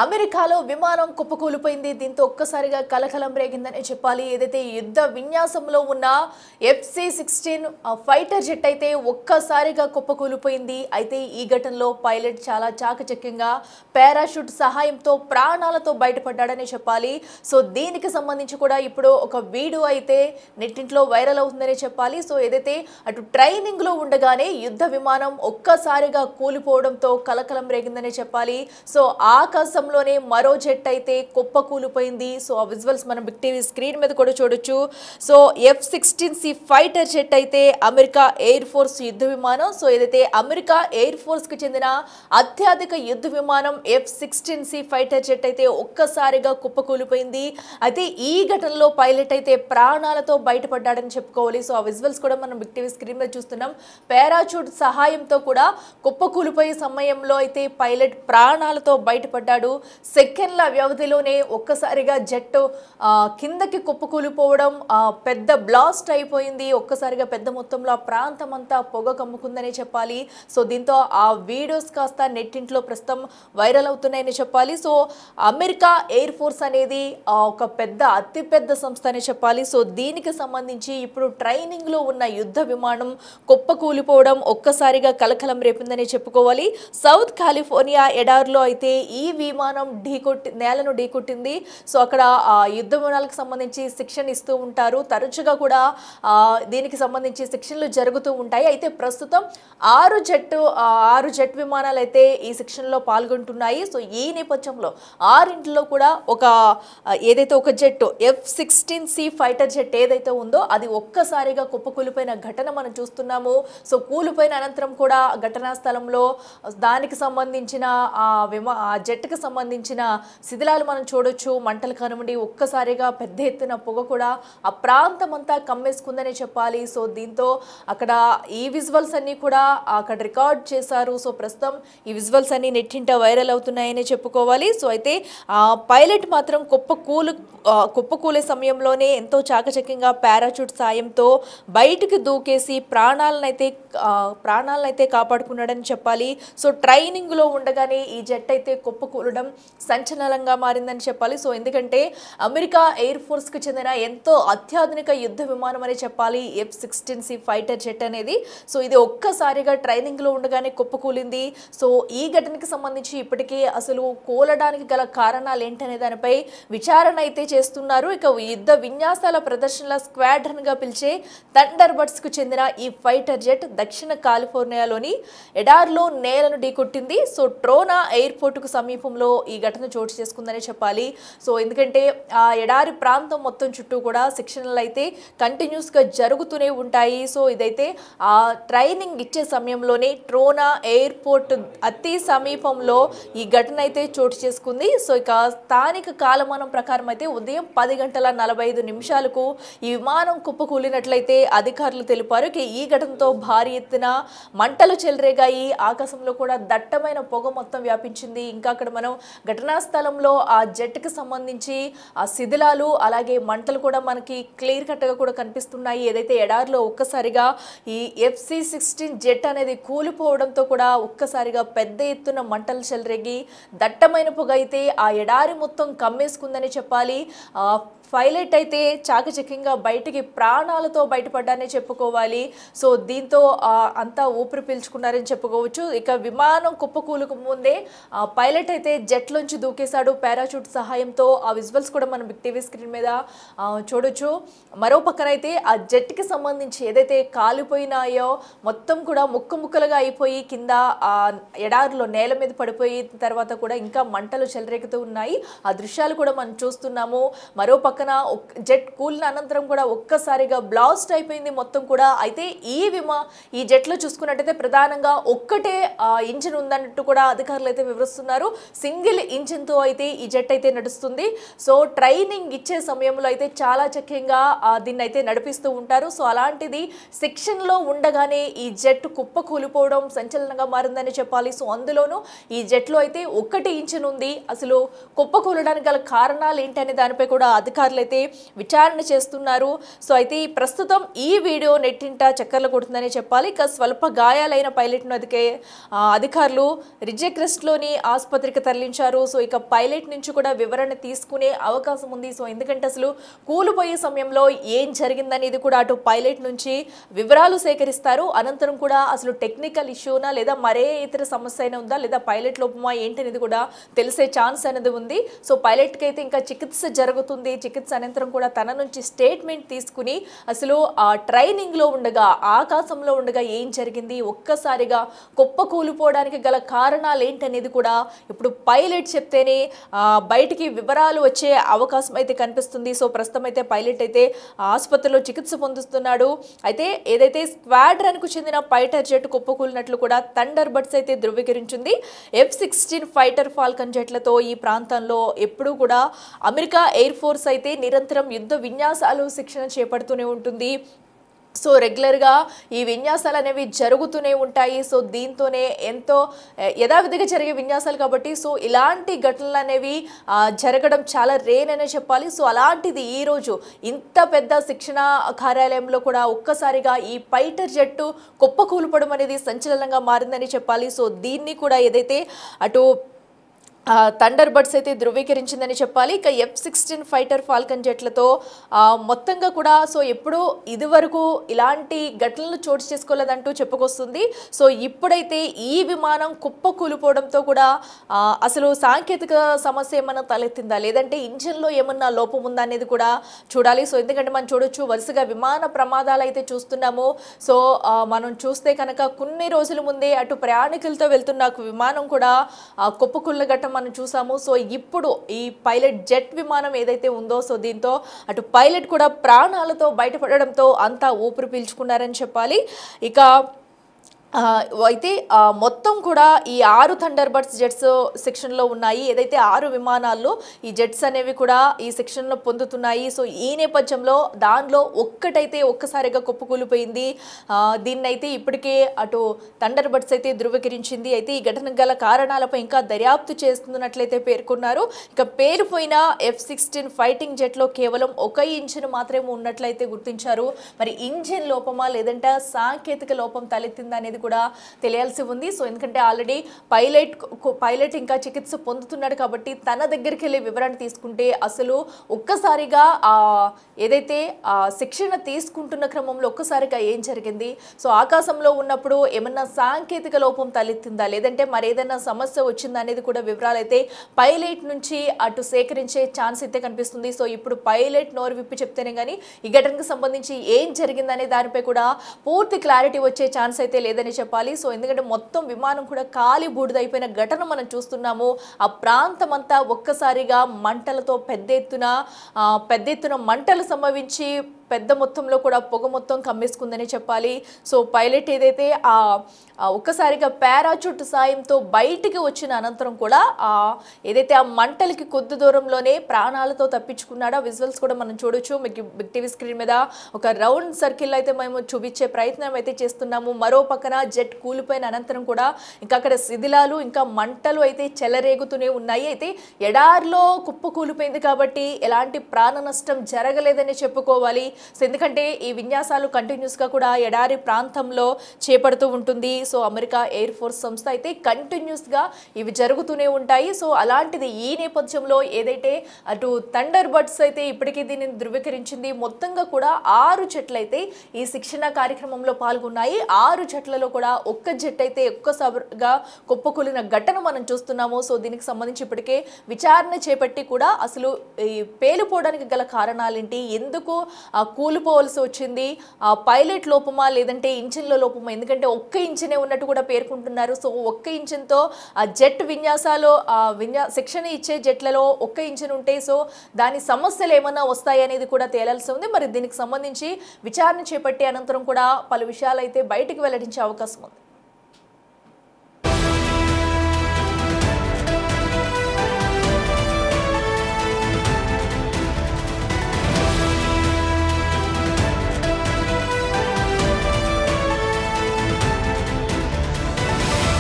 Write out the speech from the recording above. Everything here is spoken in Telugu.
అమెరికాలో విమానం కుప్పకూలిపోయింది. దీంతో ఒక్కసారిగా కలకలం రేగిందనే చెప్పాలి. ఏదైతే యుద్ధ విన్యాసంలో ఉన్న FC-16 ఫైటర్ జెట్ అయితే ఒక్కసారిగా కుప్పకూలిపోయింది. అయితే ఈ ఘటనలో పైలట్ చాలా చాకచక్యంగా పారాషూట్ సహాయంతో ప్రాణాలతో బయటపడ్డాడనే చెప్పాలి. సో దీనికి సంబంధించి కూడా ఇప్పుడు ఒక వీడియో అయితే నెట్టింట్లో వైరల్ అవుతుందనే చెప్పాలి. సో ఏదైతే అటు ట్రైనింగ్ లో ఉండగానే యుద్ధ విమానం ఒక్కసారిగా కూలిపోవడంతో కలకలం రేగిందనే చెప్పాలి. సో ఆకాశంలోనే మరో జెట్ అయితే కుప్పకూలిపోయింది. సో ఆ విజువల్స్ మనం బిగ్ టీవీ స్క్రీన్ మీద కూడా చూడొచ్చు. సో F-16C ఫైటర్ జెట్ అయితే అమెరికా ఎయిర్ ఫోర్స్ యుద్ధ విమానం. సో ఏదైతే అమెరికా ఎయిర్ ఫోర్స్ కి చెందిన అత్యధిక యుద్ధ విమానం F-16C ఫైటర్ జెట్ అయితే ఒక్కసారిగా కుప్పకూలిపోయింది. అయితే ఈ ఘటనలో పైలట్ అయితే ప్రాణాలతో బయటపడ్డాడని చెప్పుకోవాలి. సో ఆ విజువల్స్ కూడా మనం బిగ్ టీవీ స్క్రీన్ మీద చూస్తున్నాం. పారాచూట్ సహాయంతో కూడా కుప్పకూలిపోయే సమయంలో అయితే పైలట్ ప్రాణాలతో బయటపడ్డాడు. సెకండ్ల వ్యవధిలోనే ఒక్కసారిగా జెట్ కిందకి కుప్పకూలిపోవడం, పెద్ద బ్లాస్ట్ అయిపోయింది. ఒక్కసారిగా పెద్ద మొత్తంలో ఆ ప్రాంతం అంతా పొగ కమ్ముకుందని చెప్పాలి. సో దీంతో ఆ వీడియోస్ కాస్త నెట్టింట్లో ప్రస్తుతం వైరల్ అవుతున్నాయని చెప్పాలి. సో అమెరికా ఎయిర్ ఫోర్స్ అనేది ఒక అతిపెద్ద సంస్థ అని చెప్పాలి. సో దీనికి సంబంధించి ఇప్పుడు ట్రైనింగ్ లో ఉన్న యుద్ధ విమానం కుప్పకూలిపోవడం ఒక్కసారిగా కలకలం రేపిందని చెప్పుకోవాలి. సౌత్ కాలిఫోర్నియా ఎడారిలో అయితే ఈ విమానం నేలను ఢీకొట్టింది. సో అక్కడ యుద్ధ విమానాలకు సంబంధించి శిక్షణ ఇస్తూ ఉంటారు. తరచుగా కూడా దీనికి సంబంధించి శిక్షణలు జరుగుతూ ఉంటాయి. అయితే ప్రస్తుతం 6 జెట్ విమానాలు అయితే ఈ శిక్షణలో పాల్గొంటున్నాయి. సో ఈ నేపథ్యంలో 6 కూడా ఏదైతే ఒక జెట్ F-16C ఫైటర్ జెట్ ఏదైతే ఉందో అది ఒక్కసారిగా కుప్పకూలిపోయిన ఘటన మనం చూస్తున్నాము. సో కూలిపోయిన అనంతరం కూడా ఘటనా స్థలంలో దానికి సంబంధించిన జెట్కి సంబంధించిన శిథిలాలు మనం చూడొచ్చు. మంటలు కనుమడి ఒక్కసారిగా పెద్ద ఎత్తున పొగ కూడా ఆ ప్రాంతం అంతా కమ్మేసుకుందనే చెప్పాలి. సో దీంతో అక్కడ ఈ విజువల్స్ అన్ని కూడా అక్కడ రికార్డ్ చేశారు. సో ప్రస్తుతం ఈ విజువల్స్ అన్ని నెట్టింట వైరల్ అవుతున్నాయని చెప్పుకోవాలి. సో అయితే పైలట్ మాత్రం కుప్పకూలే సమయంలోనే ఎంతో చాకచక్యంగా పారాచూట్ సాయంతో బయటికి దూకేసి ప్రాణాలనైతే కాపాడుకున్నాడని చెప్పాలి. సో ట్రైనింగ్ లో ఉండగానే ఈ జెట్ అయితే కుప్పకూలడం సంచలనంగా మారిందని చెప్పాలి. సో ఎందుకంటే అమెరికా ఎయిర్ ఫోర్స్ కి చెందిన ఎంతో అత్యాధునిక యుద్ధ విమానం అని చెప్పాలి F-16C ఫైటర్ జెట్ అనేది. సో ఇది ఒక్కసారిగా ట్రైనింగ్ లో ఉండగానే కుప్పకూలింది. సో ఈ ఘటనకి సంబంధించి ఇప్పటికీ అసలు కూలడానికి గల కారణాలు ఏంటనే దానిపై విచారణ అయితే చేస్తున్నారు. ఇక యుద్ధ విన్యాసాల ప్రదర్శనల స్క్వాడ్రన్ గా పిలిచే థండర్ బర్డ్స్ కు చెందిన ఈ ఫైటర్ జెట్ దక్షిణ కాలిఫోర్నియాలోని ఎడార్లో నేలను ఢీకొట్టింది. సో ట్రోనా ఎయిర్పోర్ట్ కు సమీపంలో ఈ ఘటన చోటు చేసుకుందని చెప్పాలి. సో ఎందుకంటే ఆ ఎడారి ప్రాంతం మొత్తం చుట్టూ కూడా శిక్షణలు అయితే కంటిన్యూస్ గా జరుగుతూనే ఉంటాయి. సో ఇదైతే ఆ ట్రైనింగ్ ఇచ్చే సమయంలోనే ట్రోనా ఎయిర్పోర్ట్ అతి సమీపంలో ఈ ఘటన అయితే చోటు చేసుకుంది. సో ఇక స్థానిక కాలమానం ప్రకారం అయితే ఉదయం 10:45 ఈ విమానం కుప్పకూలినట్లయితే అధికారులు తెలిపారు. ఈ ఘటనతో భారీ ఎత్తున మంటలు చెలరేగాయి. ఆకాశంలో కూడా దట్టమైన పొగ మొత్తం వ్యాపించింది. ఇంకా అక్కడ మనం ఘటనా స్థలంలో ఆ జెట్కి సంబంధించి ఆ శిథిలాలు అలాగే మంటలు కూడా మనకి క్లియర్ కట్గా కూడా కనిపిస్తున్నాయి. ఏదైతే ఎడారిలో ఒక్కసారిగా ఈ F-16 జెట్ అనేది కూలిపోవడంతో కూడా ఒక్కసారిగా పెద్ద ఎత్తున మంటలు చెలరేగి దట్టమైన పొగ అయితే ఆ ఎడారి మొత్తం కమ్మేసుకుందని చెప్పాలి. పైలట్ అయితే చాకచక్యంగా బయటికి ప్రాణాలతో బయటపడ్డానే చెప్పుకోవాలి. సో దీంతో అంతా ఊపిరి పీల్చుకున్నారని చెప్పుకోవచ్చు. ఇక విమానం కుప్పకూలుకు ముందే పైలట్ అయితే జెట్లోంచి దూకేశాడు పారాచూట్ సహాయంతో. ఆ విజువల్స్ కూడా మనం బిగ్ టీవీ స్క్రీన్ మీద చూడొచ్చు. మరో పక్కనైతే ఆ జెట్కి సంబంధించి ఏదైతే కాలిపోయినాయో మొత్తం కూడా ముక్కలుగా అయిపోయి కింద ఎడారిలో నేల మీద పడిపోయి తర్వాత కూడా ఇంకా మంటలు చెలరేగుతూ ఉన్నాయి. ఆ దృశ్యాలు కూడా మనం చూస్తున్నాము. మరో పక్కన జెట్ కూలిన అనంతరం కూడా ఒక్కసారిగా బ్లాస్ట్ అయిపోయింది మొత్తం కూడా. అయితే ఈ జెట్ లో చూసుకున్నట్టయితే ప్రధానంగా ఒక్కటే ఇంజిన్ ఉందన్నట్టు కూడా అధికారులు అయితే వివరిస్తున్నారు. సింగిల్ ఇంజిన్ తో అయితే ఈ జెట్ అయితే నడుస్తుంది. సో ట్రైనింగ్ ఇచ్చే సమయంలో అయితే చాలా చక్కగా దీన్ని అయితే నడిపిస్తూ ఉంటారు. సో అలాంటిది సెక్షన్ లో ఉండగానే ఈ జెట్ కుప్పకూలిపోవడం సంచలనంగా మారిందని చెప్పాలి. సో అందులోనూ ఈ జెట్ లో అయితే ఒక్కటి ఇంజిన్ ఉంది. అసలు కుప్పకూలడానికి గల కారణాలు ఏంటనే దానిపై కూడా అధికారులు అయితే విచారణ చేస్తున్నారు. సో అయితే ప్రస్తుతం ఈ వీడియో నెట్టింట చక్కర్లు కొడుతుందని చెప్పాలి. స్వల్ప గాయాలైన పైలట్ ను అధికారులు రిజెక్రెస్ట్ లోని ఆసుపత్రికి తరలి తరలించారు. సో ఇక పైలట్ నుంచి కూడా వివరణ తీసుకునే అవకాశం ఉంది. సో ఎందుకంటే అసలు కూలిపోయే సమయంలో ఏం జరిగిందనేది కూడా అటు పైలట్ నుంచి వివరాలు సేకరిస్తారు. అనంతరం కూడా అసలు టెక్నికల్ ఇష్యూనా లేదా మరే ఇతర సమస్య అయినా ఉందా లేదా పైలట్ లోపమా ఏంటనేది కూడా తెలిసే ఛాన్స్ అనేది ఉంది. సో పైలట్కి అయితే ఇంకా చికిత్స జరుగుతుంది. చికిత్స అనంతరం కూడా తన నుంచి స్టేట్మెంట్ తీసుకుని అసలు ట్రైనింగ్లో ఉండగా ఆకాశంలో ఉండగా ఏం జరిగింది, ఒక్కసారిగా కుప్ప కూలిపోవడానికి గల కారణాలు ఏంటనేది కూడా ఇప్పుడు పైలట్ చెప్తేనే బయటికి వివరాలు వచ్చే అవకాశం అయితే కనిపిస్తుంది. సో ప్రస్తుతం అయితే పైలట్ అయితే ఆసుపత్రిలో చికిత్స పొందుతున్నాడు. అయితే ఏదైతే స్క్వాడ్రన్కు చెందిన ఫైటర్ జెట్ కుప్పకూలినట్లు కూడా థండర్ బర్డ్స్ అయితే ధృవీకరించింది. F-16 ఫైటర్ ఫాల్కన్ జెట్లతో ఈ ప్రాంతంలో ఎప్పుడూ కూడా అమెరికా ఎయిర్ ఫోర్స్ అయితే నిరంతరం యుద్ధ విన్యాసాలు శిక్షణ చేపడుతూనే ఉంటుంది. సో రెగ్యులర్గా ఈ విన్యాసాలు అనేవి జరుగుతూనే ఉంటాయి. సో దీంతోనే ఎంతో యథావిధిగా జరిగే విన్యాసాలు కాబట్టి సో ఇలాంటి ఘటనలు అనేవి జరగడం చాలా రేర్ అనే చెప్పాలి. సో అలాంటిది ఈరోజు ఇంత పెద్ద శిక్షణ కార్యాలయంలో కూడా ఒక్కసారిగా ఈ ఫైటర్ జట్టు కుప్పకూలిపడం అనేది సంచలనంగా మారిందని చెప్పాలి. సో దీన్ని కూడా ఏదైతే అటు థండర్ బర్డ్స్ అయితే ధృవీకరించిందని చెప్పాలి. ఇక F-16 ఫైటర్ ఫాల్కన్ జెట్లతో మొత్తంగా కూడా సో ఎప్పుడు ఇదివరకు ఇలాంటి ఘటనలు చోటు చేసుకోలేదంటూ చెప్పుకొస్తుంది. సో ఇప్పుడైతే ఈ విమానం కుప్ప కూలిపోవడంతో కూడా అసలు సాంకేతిక సమస్య ఏమన్నా తలెత్తిందా లేదంటే ఇంజిన్లో ఏమన్నా లోపం ఉందా అనేది కూడా చూడాలి. సో ఎందుకంటే మనం చూడొచ్చు వరుసగా విమాన ప్రమాదాలు అయితే చూస్తున్నాము. సో మనం చూస్తే కనుక కొన్ని రోజుల ముందే అటు ప్రయాణికులతో వెళ్తున్న విమానం కూడా కుప్పకూలిన ఘటన మనం చూసాము. సో ఇప్పుడు ఈ పైలట్ జెట్ విమానం ఏదైతే ఉందో సో దీంతో అటు పైలట్ కూడా ప్రాణాలతో బయటపడడంతో అంతా ఊపిరి పీల్చుకున్నారని చెప్పాలి. ఇక అయితే మొత్తం కూడా ఈ 6 థండర్ బర్డ్స్ జెట్స్ సెక్షన్లో ఉన్నాయి. ఏదైతే 6 విమానాల్లో ఈ జెట్స్ అనేవి కూడా ఈ సెక్షన్లో పొందుతున్నాయి. సో ఈ నేపథ్యంలో దానిలో ఒక్కటైతే ఒక్కసారిగా కుప్పకూలిపోయింది. దీన్నైతే ఇప్పటికే అటు థండర్ బర్డ్స్ అయితే ధృవీకరించింది. అయితే ఈ ఘటనకు గల కారణాలపై ఇంకా దర్యాప్తు చేస్తున్నట్లయితే పేర్కొన్నారు. ఇక పేరుపోయిన F-16 ఫైటింగ్ జెట్లో కేవలం ఒక ఇంజిన్ మాత్రమే ఉన్నట్లయితే గుర్తించారు. మరి ఇంజిన్ లోపమా లేదంటే సాంకేతిక లోపం తలెత్తిందా అనేది కూడా తెలియాల్సి ఉంది. సో ఎందుకంటే ఆల్రెడీ పైలట్ ఇంకా చికిత్స పొందుతున్నాడు కాబట్టి తన దగ్గరికి వెళ్ళి వివరణ తీసుకుంటే అసలు ఒక్కసారిగా ఏదైతే శిక్షణ తీసుకుంటున్న క్రమంలో ఒక్కసారిగా ఏం జరిగింది, సో ఆకాశంలో ఉన్నప్పుడు ఏమన్నా సాంకేతిక లోపం తలెత్తిందా లేదంటే మరేదైనా సమస్య వచ్చిందా అనేది కూడా వివరాలు అయితే పైలట్ నుంచి అటు సేకరించే ఛాన్స్ అయితే కనిపిస్తుంది. సో ఇప్పుడు పైలట్ నోరు విప్పి చెప్తేనే కానీ ఈ ఘటనకు సంబంధించి ఏం జరిగిందనే దానిపై కూడా పూర్తి క్లారిటీ వచ్చే ఛాన్స్ అయితే లేదని చెప్పాలి. సో ఎందుకంటే మొత్తం విమానం కూడా కాలి బూడిదైపోయిన ఘటన మనం చూస్తున్నాము. ఆ ప్రాంతం అంతా ఒక్కసారిగా మంటలతో పెద్ద ఎత్తున మంటలు సంభవించి పెద్ద మొత్తంలో కూడా పొగ మొత్తం కమ్మేసుకుందని చెప్పాలి. సో పైలట్ ఏదైతే ఒక్కసారిగా పారాచూట్ సాయంతో బయటికి వచ్చిన అనంతరం కూడా ఏదైతే ఆ మంటలకి కొద్ది దూరంలోనే ప్రాణాలతో తప్పించుకున్నాడో విజువల్స్ కూడా మనం చూడొచ్చు. మీకు బిగ్ టీవీ స్క్రీన్ మీద ఒక రౌండ్ సర్కిల్ అయితే మేము చూపించే ప్రయత్నం అయితే చేస్తున్నాము. మరో పక్కన జెట్ కూలిపోయిన అనంతరం కూడా ఇంకా అక్కడ శిథిలాలు ఇంకా మంటలు అయితే చెలరేగుతూనే ఉన్నాయి. అయితే ఎడారిలో కుప్ప కూలిపోయింది కాబట్టి ఎలాంటి ప్రాణ నష్టం జరగలేదని చెప్పుకోవాలి. సో ఎందుకంటే ఈ విన్యాసాలు కంటిన్యూస్గా కూడా ఎడారి ప్రాంతంలో చేపడుతూ ఉంటుంది. సో అమెరికా ఎయిర్ ఫోర్స్ సంస్థ అయితే కంటిన్యూస్గా ఇవి జరుగుతూనే ఉంటాయి. సో అలాంటిది ఈ నేపథ్యంలో ఏదైతే అటు థండర్ బర్డ్స్ అయితే ఇప్పటికీ దీనిని ధృవీకరించింది. మొత్తంగా కూడా 6 జెట్లు అయితే ఈ శిక్షణ కార్యక్రమంలో పాల్గొన్నాయి. 6 జట్లలో కూడా ఒక్క జెట్ అయితే ఒక్కసారిగా కుప్పకూలిన ఘటన మనం చూస్తున్నాము. సో దీనికి సంబంధించి ఇప్పటికే విచారణ చేపట్టి కూడా అసలు ఈ పేలిపోవడానికి గల కారణాలేంటి, ఎందుకు కూలిపోవలసి వచ్చింది, పైలట్ లోపమా లేదంటే ఇంజిన్లో లోపమా, ఎందుకంటే ఒక్క ఇంజినే ఉన్నట్టు కూడా పేర్కొంటున్నారు. సో ఒక్క ఇంజిన్తో జెట్ విన్యాసాలు శిక్షణ ఇచ్చే జెట్లలో ఒక్క ఇంజిన్ ఉంటే సో దాని సమస్యలు ఏమన్నా వస్తాయి అనేది కూడా తేలాల్సి ఉంది. మరి దీనికి సంబంధించి విచారణ చేపట్టి అనంతరం కూడా పలు విషయాలు అయితే బయటికి వెల్లడించే అవకాశం ఉంది.